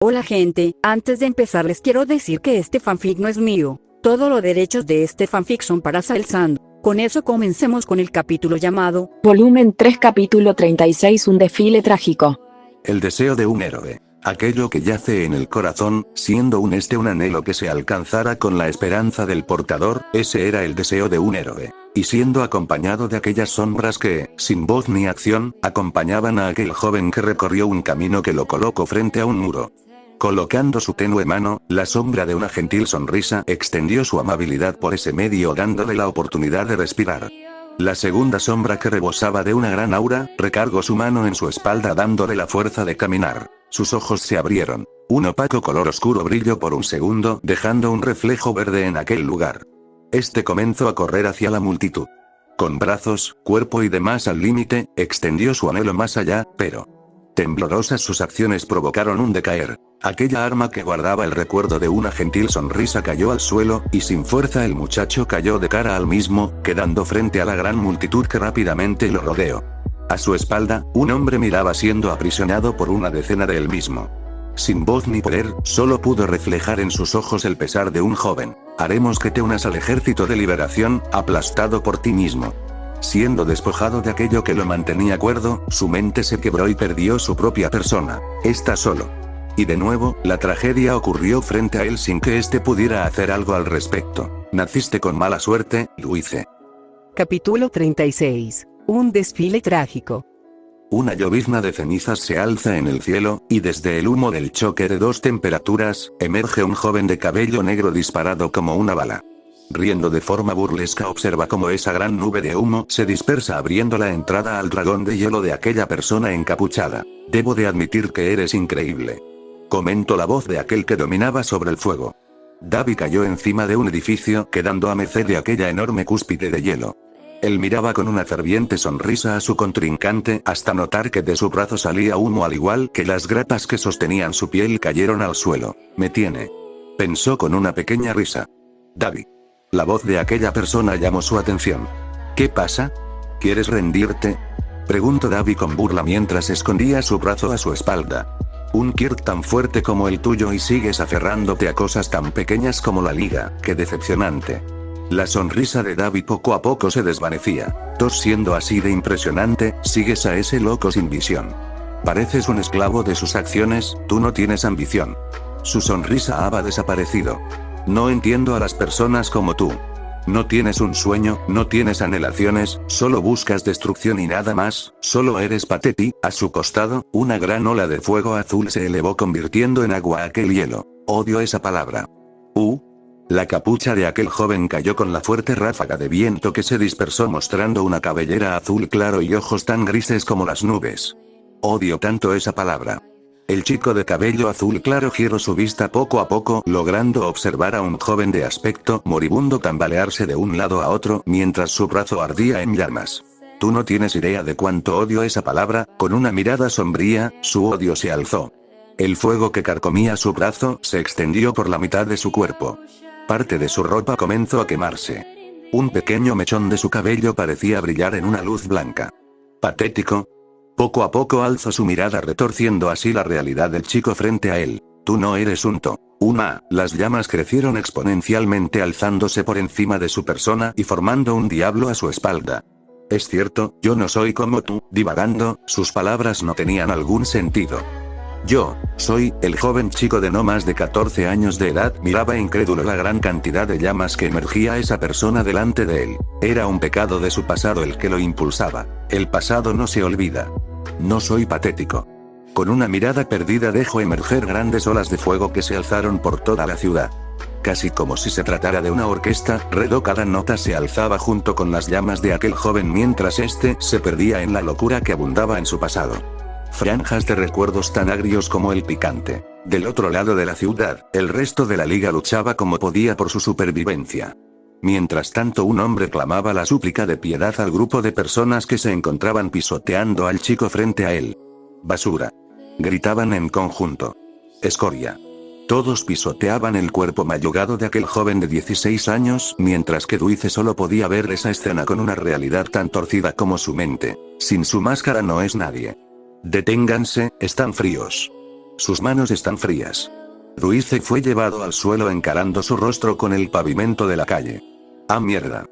Hola gente, antes de empezar les quiero decir que este fanfic no es mío. Todos los derechos de este fanfic son para Salsando. Con eso comencemos con el capítulo llamado Volumen 3 capítulo 36 Un desfile trágico. El deseo de un héroe. Aquello que yace en el corazón, siendo un anhelo que se alcanzara con la esperanza del portador, ese era el deseo de un héroe. Y siendo acompañado de aquellas sombras que, sin voz ni acción, acompañaban a aquel joven que recorrió un camino que lo colocó frente a un muro. Colocando su tenue mano, la sombra de una gentil sonrisa extendió su amabilidad por ese medio dándole la oportunidad de respirar. La segunda sombra que rebosaba de una gran aura, recargó su mano en su espalda dándole la fuerza de caminar. Sus ojos se abrieron. Un opaco color oscuro brilló por un segundo dejando un reflejo verde en aquel lugar. Este comenzó a correr hacia la multitud. Con brazos, cuerpo y demás al límite, extendió su anhelo más allá, pero temblorosas sus acciones provocaron un decaer. Aquella arma que guardaba el recuerdo de una gentil sonrisa cayó al suelo, y sin fuerza el muchacho cayó de cara al mismo, quedando frente a la gran multitud que rápidamente lo rodeó. A su espalda, un hombre miraba siendo aprisionado por una decena de él mismo. Sin voz ni poder, solo pudo reflejar en sus ojos el pesar de un joven. Haremos que te unas al ejército de liberación, aplastado por ti mismo. Siendo despojado de aquello que lo mantenía cuerdo, su mente se quebró y perdió su propia persona. Está solo. Y de nuevo, la tragedia ocurrió frente a él sin que éste pudiera hacer algo al respecto. Naciste con mala suerte, Luice. Capítulo 36. Un desfile trágico. Una llovizna de cenizas se alza en el cielo, y desde el humo del choque de dos temperaturas, emerge un joven de cabello negro disparado como una bala. Riendo de forma burlesca observa cómo esa gran nube de humo se dispersa abriendo la entrada al dragón de hielo de aquella persona encapuchada. Debo de admitir que eres increíble. Comentó la voz de aquel que dominaba sobre el fuego. Davi cayó encima de un edificio quedando a merced de aquella enorme cúspide de hielo. Él miraba con una ferviente sonrisa a su contrincante hasta notar que de su brazo salía humo al igual que las grapas que sostenían su piel cayeron al suelo. Me tiene. Pensó con una pequeña risa. Davi. La voz de aquella persona llamó su atención. ¿Qué pasa? ¿Quieres rendirte? Preguntó Davi con burla mientras escondía su brazo a su espalda. Un Kirk tan fuerte como el tuyo y sigues aferrándote a cosas tan pequeñas como la liga, qué decepcionante. La sonrisa de Davi poco a poco se desvanecía. Tos siendo así de impresionante, sigues a ese loco sin visión. Pareces un esclavo de sus acciones, tú no tienes ambición. Su sonrisa había desaparecido. No entiendo a las personas como tú. No tienes un sueño, no tienes anhelaciones, solo buscas destrucción y nada más, solo eres patético. A su costado, una gran ola de fuego azul se elevó convirtiendo en agua aquel hielo. Odio esa palabra. La capucha de aquel joven cayó con la fuerte ráfaga de viento que se dispersó mostrando una cabellera azul claro y ojos tan grises como las nubes. Odio tanto esa palabra. El chico de cabello azul claro giró su vista poco a poco, logrando observar a un joven de aspecto moribundo tambalearse de un lado a otro mientras su brazo ardía en llamas. Tú no tienes idea de cuánto odio esa palabra. Con una mirada sombría, su odio se alzó. El fuego que carcomía su brazo se extendió por la mitad de su cuerpo. Parte de su ropa comenzó a quemarse. Un pequeño mechón de su cabello parecía brillar en una luz blanca. Patético. Poco a poco alzó su mirada retorciendo así la realidad del chico frente a él. Tú no eres un to. Las llamas crecieron exponencialmente alzándose por encima de su persona y formando un diablo a su espalda. Es cierto, yo no soy como tú. Divagando, sus palabras no tenían algún sentido. Yo, soy, el joven chico de no más de 14 años de edad miraba incrédulo la gran cantidad de llamas que emergía esa persona delante de él. Era un pecado de su pasado el que lo impulsaba. El pasado no se olvida. No soy patético. Con una mirada perdida dejó emerger grandes olas de fuego que se alzaron por toda la ciudad. Casi como si se tratara de una orquesta, cada nota se alzaba junto con las llamas de aquel joven mientras éste se perdía en la locura que abundaba en su pasado. Franjas de recuerdos tan agrios como el picante. Del otro lado de la ciudad, el resto de la liga luchaba como podía por su supervivencia. Mientras tanto un hombre clamaba la súplica de piedad al grupo de personas que se encontraban pisoteando al chico frente a él. Basura. Gritaban en conjunto. Escoria. Todos pisoteaban el cuerpo mayugado de aquel joven de 16 años, mientras que Dulce solo podía ver esa escena con una realidad tan torcida como su mente. Sin su máscara no es nadie. Deténganse, están fríos. Sus manos están frías. Ruize fue llevado al suelo encarando su rostro con el pavimento de la calle. ¡Ah, mierda!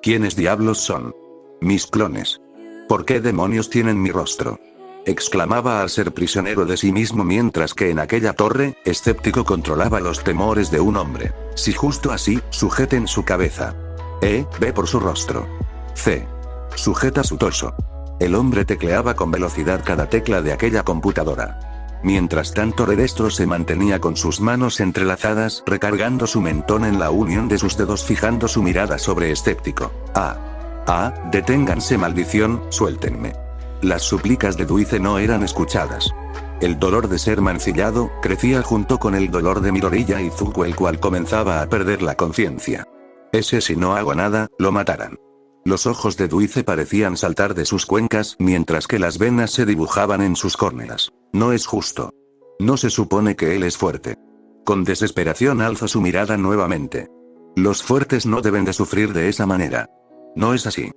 ¿Quiénes diablos son? Mis clones. ¿Por qué demonios tienen mi rostro? Exclamaba al ser prisionero de sí mismo mientras que en aquella torre, escéptico controlaba los temores de un hombre. Si justo así, sujeten su cabeza. Ve por su rostro. C. Sujeta su torso. El hombre tecleaba con velocidad cada tecla de aquella computadora. Mientras tanto Redestro se mantenía con sus manos entrelazadas, recargando su mentón en la unión de sus dedos, fijando su mirada sobre escéptico. Deténganse, maldición, suéltenme. Las súplicas de Duice no eran escuchadas. El dolor de ser mancillado, crecía junto con el dolor de Midoriya y Izuku, el cual comenzaba a perder la conciencia. Si no hago nada, lo matarán. Los ojos de Duice parecían saltar de sus cuencas, mientras que las venas se dibujaban en sus córneas. No es justo. No se supone que él es fuerte. Con desesperación alza su mirada nuevamente. Los fuertes no deben de sufrir de esa manera. No es así.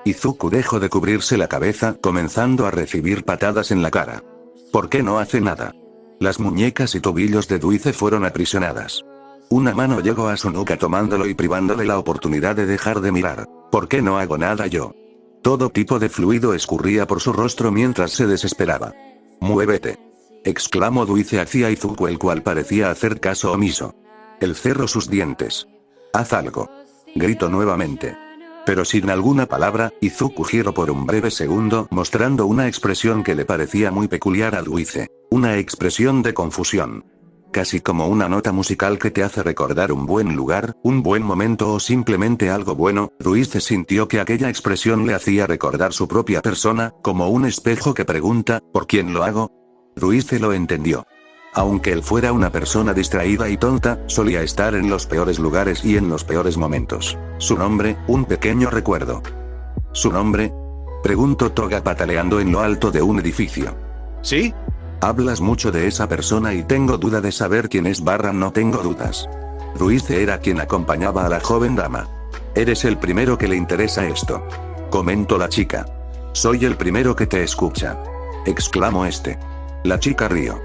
Izuku dejó de cubrirse la cabeza, comenzando a recibir patadas en la cara. ¿Por qué no hace nada? Las muñecas y tobillos de Duice fueron aprisionadas. Una mano llegó a su nuca tomándolo y privándole la oportunidad de dejar de mirar. ¿Por qué no hago nada yo? Todo tipo de fluido escurría por su rostro mientras se desesperaba. ¡Muévete!, exclamó Duice hacia Izuku, el cual parecía hacer caso omiso. Él cerró sus dientes. «Haz algo», gritó nuevamente. Pero sin alguna palabra, Izuku giró por un breve segundo, mostrando una expresión que le parecía muy peculiar a Duice. Una expresión de confusión. Casi como una nota musical que te hace recordar un buen lugar, un buen momento o simplemente algo bueno. Duice sintió que aquella expresión le hacía recordar su propia persona, como un espejo que pregunta, ¿por quién lo hago? Duice lo entendió. Aunque él fuera una persona distraída y tonta, solía estar en los peores lugares y en los peores momentos. Su nombre, un pequeño recuerdo. ¿Su nombre?, preguntó Toga pataleando en lo alto de un edificio. ¿Sí? Hablas mucho de esa persona y tengo duda de saber quién es. No tengo dudas. Duice era quien acompañaba a la joven dama. Eres el primero que le interesa esto, comentó la chica. Soy el primero que te escucha, exclamó este. La chica rió.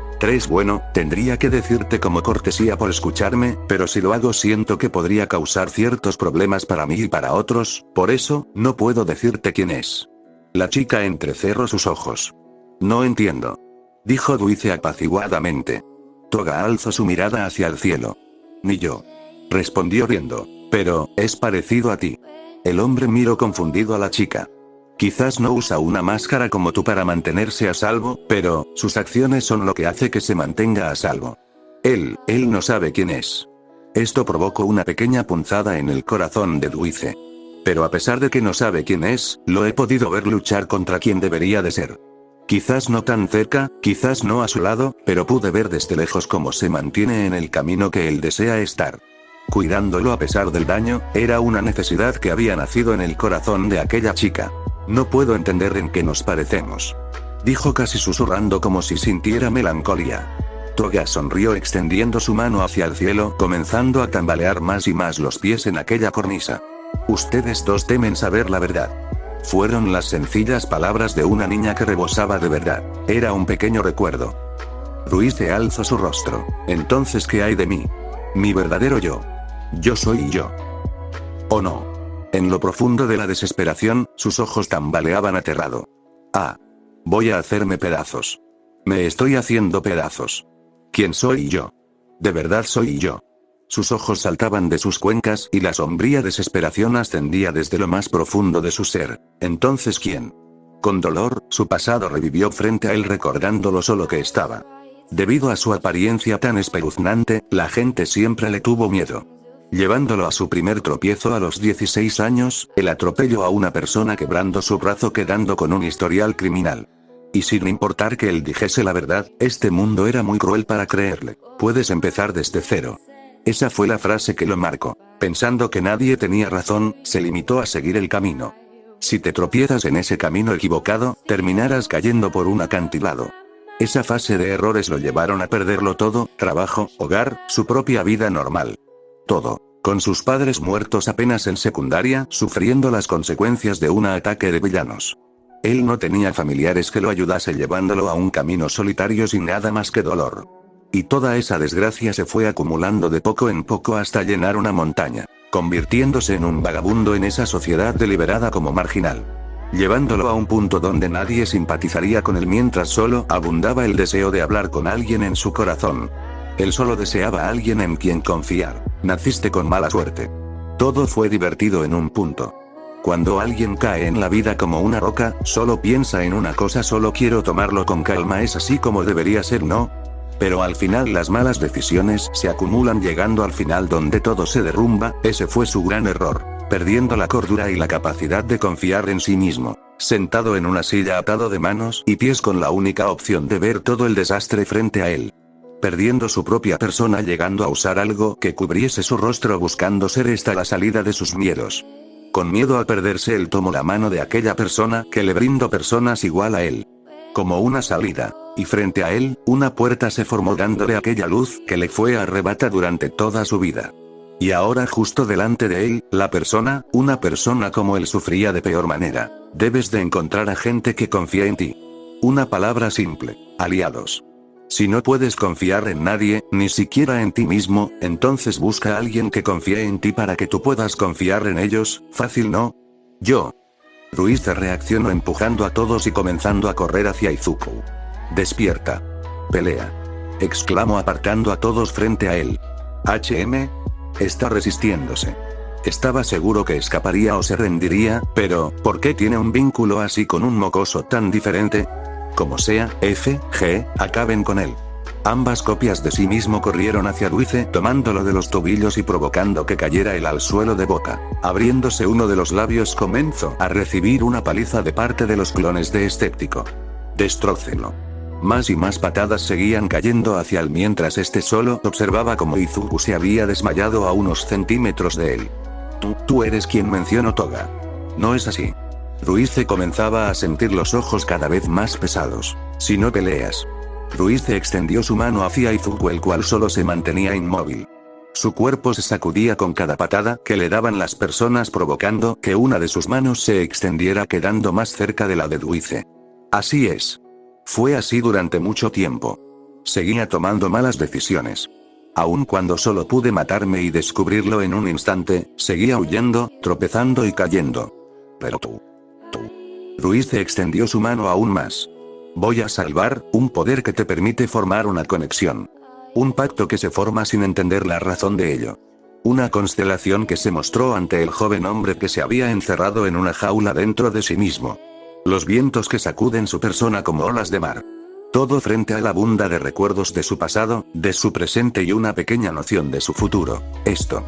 Bueno, tendría que decirte como cortesía por escucharme, pero si lo hago siento que podría causar ciertos problemas para mí y para otros, por eso, no puedo decirte quién es. La chica entrecerró sus ojos. No entiendo, dijo Duice apaciguadamente. Toga alzó su mirada hacia el cielo. Ni yo, respondió riendo. Pero, es parecido a ti. El hombre miró confundido a la chica. Quizás no usa una máscara como tú para mantenerse a salvo, pero, sus acciones son lo que hace que se mantenga a salvo. Él no sabe quién es. Esto provocó una pequeña punzada en el corazón de Duice. Pero a pesar de que no sabe quién es, lo he podido ver luchar contra quien debería de ser. Quizás no tan cerca, quizás no a su lado, pero pude ver desde lejos cómo se mantiene en el camino que él desea estar. Cuidándolo a pesar del daño, era una necesidad que había nacido en el corazón de aquella chica. No puedo entender en qué nos parecemos, dijo casi susurrando como si sintiera melancolía. Toga sonrió extendiendo su mano hacia el cielo, comenzando a tambalear más y más los pies en aquella cornisa. Ustedes dos temen saber la verdad. Fueron las sencillas palabras de una niña que rebosaba de verdad. Era un pequeño recuerdo. Duice alzó su rostro. Entonces, ¿qué hay de mí? Mi verdadero yo. Yo soy yo. ¿O no? En lo profundo de la desesperación, sus ojos tambaleaban aterrado. Voy a hacerme pedazos. Me estoy haciendo pedazos. ¿Quién soy yo? ¿De verdad soy yo? Sus ojos saltaban de sus cuencas y la sombría desesperación ascendía desde lo más profundo de su ser. Entonces, ¿quién? Con dolor, su pasado revivió frente a él recordando lo solo que estaba. Debido a su apariencia tan espeluznante, la gente siempre le tuvo miedo. Llevándolo a su primer tropiezo a los 16 años, él atropelló a una persona quebrando su brazo quedando con un historial criminal. Y sin importar que él dijese la verdad, este mundo era muy cruel para creerle. Puedes empezar desde cero. Esa fue la frase que lo marcó. Pensando que nadie tenía razón, se limitó a seguir el camino. Si te tropiezas en ese camino equivocado, terminarás cayendo por un acantilado. Esa fase de errores lo llevaron a perderlo todo: trabajo, hogar, su propia vida normal. Todo. Con sus padres muertos apenas en secundaria, sufriendo las consecuencias de un ataque de villanos. Él no tenía familiares que lo ayudase llevándolo a un camino solitario sin nada más que dolor. Y toda esa desgracia se fue acumulando de poco en poco hasta llenar una montaña, convirtiéndose en un vagabundo en esa sociedad deliberada como marginal. Llevándolo a un punto donde nadie simpatizaría con él mientras solo abundaba el deseo de hablar con alguien en su corazón. Él solo deseaba a alguien en quien confiar. Naciste con mala suerte. Todo fue divertido en un punto. Cuando alguien cae en la vida como una roca, solo piensa en una cosa: solo quiero tomarlo con calma, es así como debería ser, ¿no? Pero al final las malas decisiones se acumulan llegando al final donde todo se derrumba. Ese fue su gran error, perdiendo la cordura y la capacidad de confiar en sí mismo, sentado en una silla atado de manos y pies con la única opción de ver todo el desastre frente a él. Perdiendo su propia persona, llegando a usar algo que cubriese su rostro, buscando ser esta la salida de sus miedos. Con miedo a perderse, él tomó la mano de aquella persona que le brindó personas igual a él, como una salida, y frente a él, una puerta se formó dándole aquella luz que le fue arrebata durante toda su vida. Y ahora justo delante de él, la persona, una persona como él, sufría de peor manera. Debes de encontrar a gente que confíe en ti. Una palabra simple: aliados. Si no puedes confiar en nadie, ni siquiera en ti mismo, entonces busca a alguien que confíe en ti para que tú puedas confiar en ellos. Fácil, ¿no? Yo. Ruiz reaccionó empujando a todos y comenzando a correr hacia Izuku. Despierta. Pelea. Exclamó apartando a todos frente a él. Está resistiéndose. Estaba seguro que escaparía o se rendiría, pero ¿por qué tiene un vínculo así con un mocoso tan diferente? Como sea, acaben con él. Ambas copias de sí mismo corrieron hacia Ruiz, tomándolo de los tobillos y provocando que cayera él al suelo de boca. Abriéndose uno de los labios, comenzó a recibir una paliza de parte de los clones de Escéptico. Destrócenlo. Más y más patadas seguían cayendo hacia él mientras este solo observaba como Izuku se había desmayado a unos centímetros de él. Tú eres quien mencionó Toga. No es así. Ruiz comenzaba a sentir los ojos cada vez más pesados. Si no peleas. Ruiz extendió su mano hacia Izuku, el cual solo se mantenía inmóvil. Su cuerpo se sacudía con cada patada que le daban las personas, provocando que una de sus manos se extendiera quedando más cerca de la de Ruiz. Así es. Fue así durante mucho tiempo. Seguía tomando malas decisiones. Aun cuando solo pude matarme y descubrirlo en un instante, seguía huyendo, tropezando y cayendo. Pero tú. Ruiz extendió su mano aún más. Voy a salvar, un poder que te permite formar una conexión. Un pacto que se forma sin entender la razón de ello. Una constelación que se mostró ante el joven hombre que se había encerrado en una jaula dentro de sí mismo. Los vientos que sacuden su persona como olas de mar. Todo frente a la bunda de recuerdos de su pasado, de su presente y una pequeña noción de su futuro. Esto.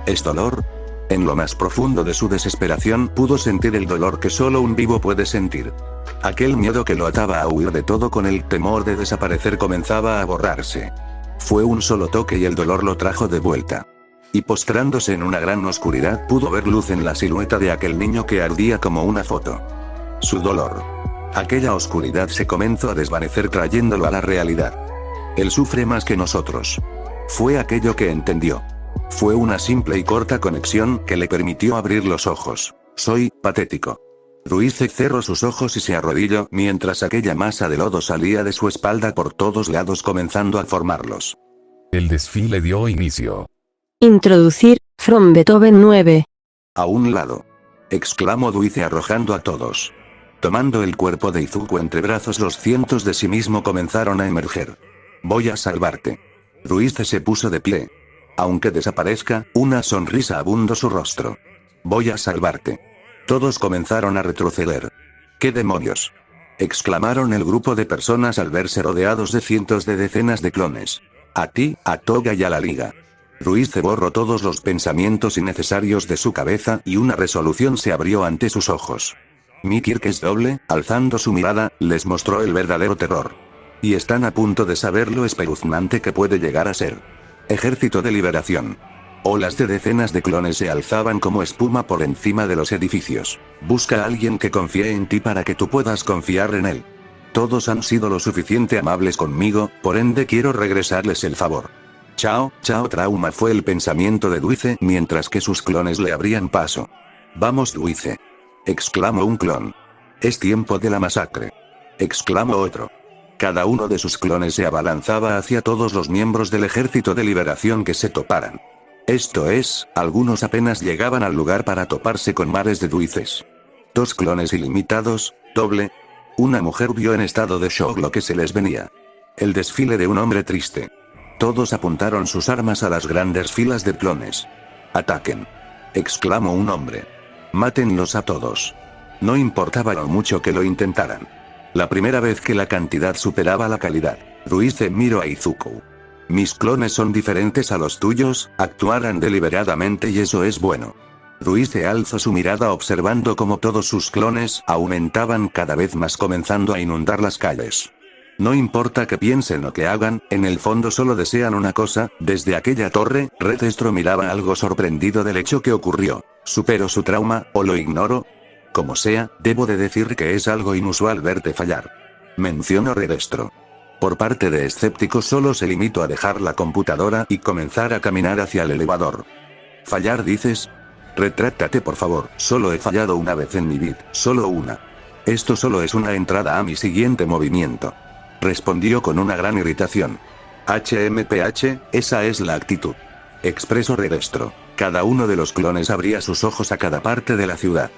¿Es dolor? En lo más profundo de su desesperación pudo sentir el dolor que solo un vivo puede sentir. Aquel miedo que lo ataba a huir de todo con el temor de desaparecer comenzaba a borrarse. Fue un solo toque y el dolor lo trajo de vuelta. Y postrándose en una gran oscuridad pudo ver luz en la silueta de aquel niño que ardía como una foto. Su dolor. Aquella oscuridad se comenzó a desvanecer trayéndolo a la realidad. Él sufre más que nosotros. Fue aquello que entendió. Fue una simple y corta conexión que le permitió abrir los ojos. Soy patético. Ruiz cerró sus ojos y se arrodilló mientras aquella masa de lodo salía de su espalda por todos lados comenzando a formarlos. El desfile dio inicio. Introducir, from Beethoven 9. A un lado. Exclamó Ruiz arrojando a todos. Tomando el cuerpo de Izuku entre brazos, los cientos de sí mismo comenzaron a emerger. Voy a salvarte. Ruiz se puso de pie. Aunque desaparezca, una sonrisa abundó su rostro. Voy a salvarte. Todos comenzaron a retroceder. ¿Qué demonios? Exclamaron el grupo de personas al verse rodeados de cientos de decenas de clones. A ti, a Toga y a la Liga. Ruiz borró todos los pensamientos innecesarios de su cabeza y una resolución se abrió ante sus ojos. Kirkes-doble, alzando su mirada, les mostró el verdadero terror. Y están a punto de saber lo espeluznante que puede llegar a ser. Ejército de liberación. Olas de decenas de clones se alzaban como espuma por encima de los edificios. Busca a alguien que confíe en ti para que tú puedas confiar en él. Todos han sido lo suficiente amables conmigo, por ende quiero regresarles el favor. Chao, chao trauma, fue el pensamiento de Ruiz mientras que sus clones le abrían paso. Vamos Ruiz. Exclamó un clon. Es tiempo de la masacre. Exclamó otro. Cada uno de sus clones se abalanzaba hacia todos los miembros del ejército de liberación que se toparan. Esto es, algunos apenas llegaban al lugar para toparse con mares de duices. 2 clones ilimitados, doble. Una mujer vio en estado de shock lo que se les venía. El desfile de un hombre triste. Todos apuntaron sus armas a las grandes filas de clones. ¡Ataquen!, exclamó un hombre. ¡Mátenlos a todos! No importaba lo mucho que lo intentaran. La primera vez que la cantidad superaba la calidad, Ruize miró a Izuku. Mis clones son diferentes a los tuyos, actuarán deliberadamente y eso es bueno. Ruize alzó su mirada observando cómo todos sus clones aumentaban cada vez más, comenzando a inundar las calles. No importa que piensen o que hagan, en el fondo solo desean una cosa. Desde aquella torre, Redestro miraba algo sorprendido del hecho que ocurrió. ¿Supero su trauma, o lo ignoro? Como sea, debo de decir que es algo inusual verte fallar. Mencionó Redestro. Por parte de Escéptico solo se limitó a dejar la computadora y comenzar a caminar hacia el elevador. ¿Fallar dices? Retráctate por favor, solo he fallado una vez en mi vida, solo una. Esto solo es una entrada a mi siguiente movimiento. Respondió con una gran irritación. HMPH, esa es la actitud. Expresó Redestro. Cada uno de los clones abría sus ojos a cada parte de la ciudad.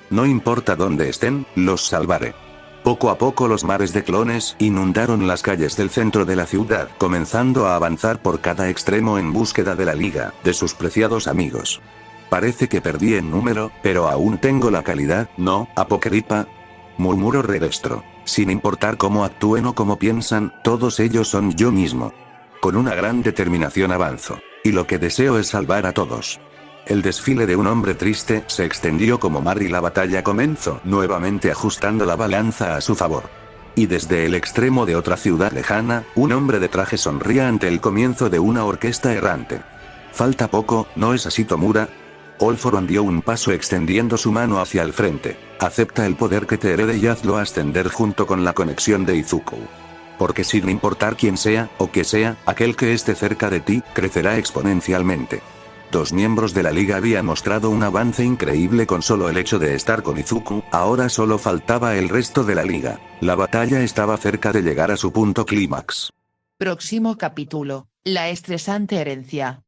No importa dónde estén, los salvaré. Poco a poco los mares de clones inundaron las calles del centro de la ciudad, comenzando a avanzar por cada extremo en búsqueda de la liga, de sus preciados amigos. Parece que perdí en número, pero aún tengo la calidad, ¿no, Apocrypha? Murmuró Redestro. Sin importar cómo actúen o cómo piensan, todos ellos son yo mismo. Con una gran determinación avanzo. Y lo que deseo es salvar a todos. El desfile de un hombre triste se extendió como mar y la batalla comenzó, nuevamente ajustando la balanza a su favor. Y desde el extremo de otra ciudad lejana, un hombre de traje sonría ante el comienzo de una orquesta errante. Falta poco, ¿no es así, Tomura? Olforon dio un paso extendiendo su mano hacia el frente. Acepta el poder que te herede y hazlo ascender junto con la conexión de Izuku. Porque sin importar quién sea, o que sea, aquel que esté cerca de ti, crecerá exponencialmente. 2 miembros de la liga habían mostrado un avance increíble con solo el hecho de estar con Izuku, ahora solo faltaba el resto de la liga. La batalla estaba cerca de llegar a su punto clímax. Próximo capítulo, la estresante herencia.